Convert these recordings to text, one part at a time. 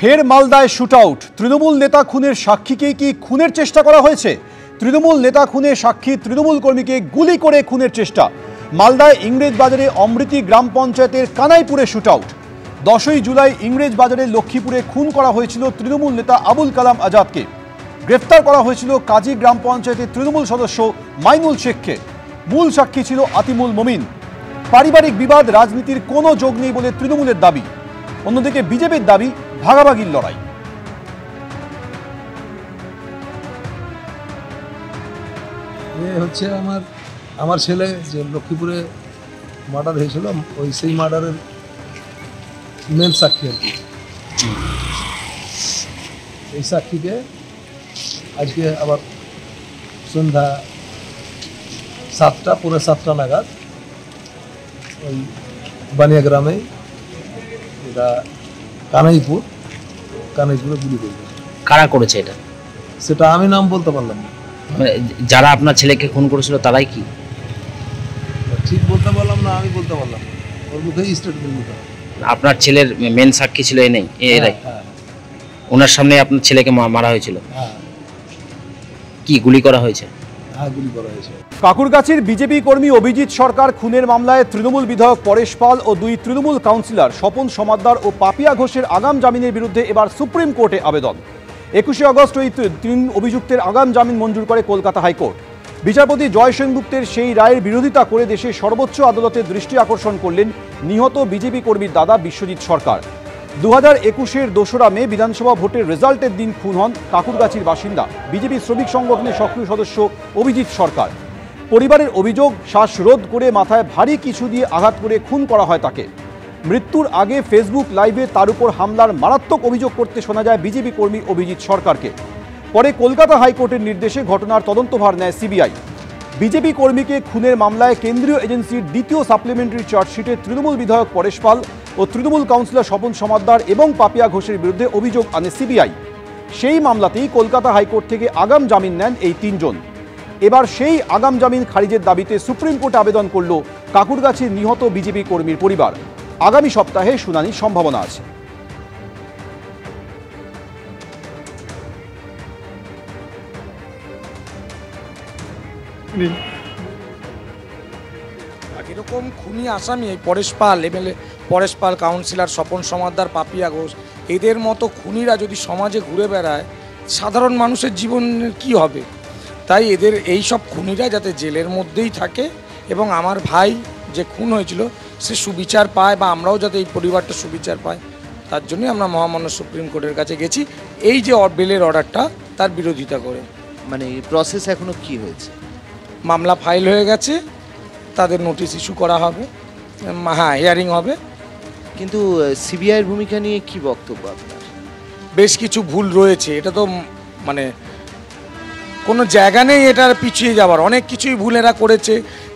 ফের মালদায় শুটআউট। তৃণমূল নেতা খুনের সাক্ষীকে কি খুনের চেষ্টা করা হয়েছে? তৃণমূল নেতা খুনে সাক্ষী তৃণমূল কর্মীকে গুলি করে খুনের চেষ্টা। মালদায় ইংরেজ বাজারে অমৃতি গ্রাম পঞ্চায়েতের কানাইপুরে শুটআউট। 10ই জুলাই ইংরেজ বাজারে লক্ষ্মীপুরে খুন করা হয়েছিল তৃণমূল নেতা আবুল কালাম আজাদকে। গ্রেফতার করা হয়েছিল কাজী গ্রাম পঞ্চায়েতের তৃণমূল সদস্য মাইনুল শেখকে। মূল সাক্ষী ছিল আতিমুল মমিন। পারিবারিক বিবাদ, রাজনীতির কোনো যোগ নেই বলে তৃণমূলের দাবি। অন্যদিকে বিজেপির দাবি ভাগাভাগির লড়াই। হচ্ছে আমার ছেলে যে লক্ষ্মীপুরে মার্ডার হয়েছিল, সেই মার্ডারের মেন সাক্ষী আর কি। এই সাক্ষীকে আজকে আবার সন্ধ্যা 7টা পৌনে 7টা নাগাদ ওই বানিয়া গ্রামে, এটা কানাইপুরে গুলি করবে। কারা করেছে এটা? সেটা আমি নাম বলতে পারলাম না। যারা আপনার ছেলেকে খুন করেছিল তারাই কি? ঠিক বলতে পারলাম না, আমি বলতে পারলাম না। ওর মুখেই স্টেটমেন্ট দিতে। আপনার ছেলের মেন সাক্ষী ছিল এরাই? ওনার সামনে আপনার ছেলেকে মারা হয়েছিল? কি গুলি করা হয়েছে? হ্যাঁ, গুলি করা হয়েছে। কাকুরগাছির বিজেপি কর্মী অভিজিৎ সরকার খুনের মামলায় তৃণমূল বিধায়ক পরেশ পাল ও 2 তৃণমূল কাউন্সিলর স্বপন সমাদ্দার ও পাপিয়া ঘোষের আগাম জামিনের বিরুদ্ধে এবার সুপ্রিম কোর্টে আবেদন। 21শে আগস্ট ওই 3 অভিযুক্তের আগাম জামিন মঞ্জুর করে কলকাতা হাইকোর্ট। বিচারপতি জয় সেনগুপ্তের সেই রায়ের বিরোধিতা করে দেশের সর্বোচ্চ আদালতের দৃষ্টি আকর্ষণ করলেন নিহত বিজেপি কর্মীর দাদা বিশ্বজিৎ সরকার। 2021-এর 2রা মে বিধানসভা ভোটের রেজাল্টের দিন খুন হন কাকুরগাছির বাসিন্দা বিজেপি শ্রমিক সংগঠনের সক্রিয় সদস্য অভিজিৎ সরকার। পরিবারের অভিযোগ, শ্বাসরোধ করে মাথায় ভারী কিছু দিয়ে আঘাত করে খুন করা হয় তাকে। মৃত্যুর আগে ফেসবুক লাইভে তার উপর হামলার মারাত্মক অভিযোগ করতে শোনা যায় বিজেপি কর্মী অভিজিৎ সরকারকে। পরে কলকাতা হাইকোর্টের নির্দেশে ঘটনার তদন্তভার নেয় সিবিআই। বিজেপি কর্মীকে খুনের মামলায় কেন্দ্রীয় এজেন্সির 2য় সাপ্লিমেন্টারি চার্জশিটে তৃণমূল বিধায়ক পরেশ পাল ও তৃণমূল কাউন্সিলর স্বপন সমাদ্দার এবং পাপিয়া ঘোষের বিরুদ্ধে অভিযোগ আনে সিবিআই। সেই মামলাতেই কলকাতা হাইকোর্ট থেকে আগাম জামিন নেন এই 3 জন। এবার সেই আগাম জামিন খারিজের দাবিতে সুপ্রিম কোর্টে আবেদন করল কাকুরগাছির নিহত বিজেপি কর্মীর পরিবার। আগামী সপ্তাহে শুনানির সম্ভাবনা আছে। এরকম খুনি আসামি পরেশ পাল, এমএলএ পরেশ পাল, কাউন্সিলর স্বপন সমাদ্দার, পাপিয়া ঘোষ, এদের মতো খুনিরা যদি সমাজে ঘুরে বেড়ায় সাধারণ মানুষের জীবনের কি হবে? তাই এদের এই সব খুনিরা যাতে জেলের মধ্যেই থাকে এবং আমার ভাই যে খুন হয়েছিল সে সুবিচার পায়, বা আমরাও যাতে এই পরিবারটা সুবিচার পায়, তার জন্যই আমরা মহামান্য সুপ্রিম কোর্টের কাছে গেছি এই যে বেলের অর্ডারটা তার বিরোধিতা করে। মানে প্রসেস এখনো কি হয়েছে? মামলা ফাইল হয়ে গেছে, তাদের নোটিশ ইস্যু করা হবে, হ্যাঁ হিয়ারিং হবে। কিন্তু সিবিআইয়ের ভূমিকা নিয়ে কি বক্তব্য আপনার? বেশ কিছু ভুল রয়েছে, এটা তো মানে কোনো জায়গা নেই এটার পিছিয়ে যাওয়ার, অনেক কিছুই ভুল এরা করেছে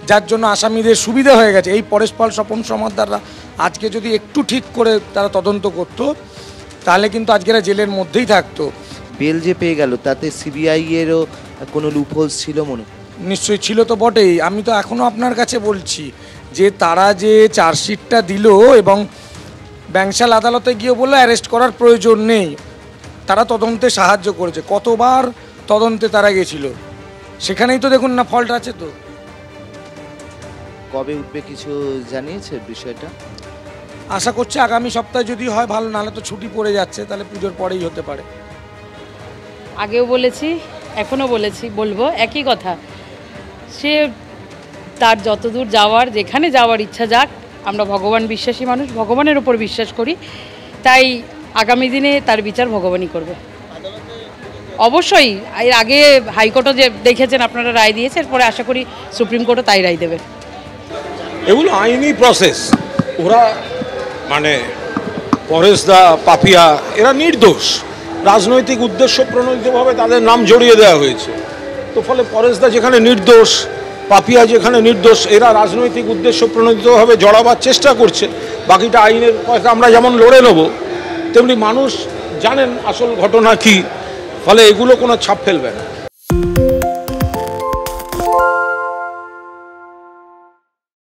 যার জন্য আসামিদের সুবিধা হয়ে গেছে। এই পরেশ পাল, স্বপন সমাদ্দাররা আজকে যদি একটু ঠিক করে তারা তদন্ত করতো তাহলে কিন্তু আজকে এরা জেলের মধ্যেই থাকতো। বেল যে পেয়ে গেল তাতে সিবিআইয়েরও কোনো লুপহোলস ছিল মনে? নিশ্চয়ই ছিল তো বটেই। আমি তো এখনও আপনার কাছে বলছি যে তারা যে চার্জশিটটা দিল এবং ব্যাংশাল আদালতে গিয়ে বললো অ্যারেস্ট করার প্রয়োজন নেই, তারা তদন্তে সাহায্য করেছে। কতবার তদন্তে তারা গেছিল, সেখানেই তো দেখুন না ফল্ট আছে। তো কবে উঠবে কিছু জানিয়েছে বিষয়টা? আশা করছি আগামী সপ্তাহে যদি হয় ভালো, নাহলে তো ছুটি পড়ে যাচ্ছে, তাহলে পুজোর পরেই হতে পারে। আগেও বলেছি, এখনও বলবো একই কথা, সে তার যতদূর যাওয়ার, যেখানে যাওয়ার ইচ্ছা যাক। আমরা ভগবান বিশ্বাসী মানুষ, ভগবানের উপর বিশ্বাস করি, তাই আগামী দিনে তার বিচার ভগবানই করবে। অবশ্যই এর আগে হাইকোর্টও যে দেখেছেন আপনারা রায় দিয়েছে, এরপরে আশা করি সুপ্রিম কোর্টও তাই রায় দেবে। এগুলো আইনি প্রসেস। ওরা মানে পরেশদা, পাপিয়া এরা নির্দোষ, রাজনৈতিক উদ্দেশ্য প্রণোদিতভাবে তাদের নাম জড়িয়ে দেওয়া হয়েছে। তো ফলে পরেশদা যেখানে নির্দোষ, পাপিয়া যেখানে নির্দোষ, এরা রাজনৈতিক উদ্দেশ্য প্রণোদিতভাবে জড়াবার চেষ্টা করছে। বাকিটা আইনের পয়সা আমরা যেমন লড়ে নেব, তেমনি মানুষ জানেন আসল ঘটনা কি, ফলে এগুলো কোনো ছাপ ফেলবে না।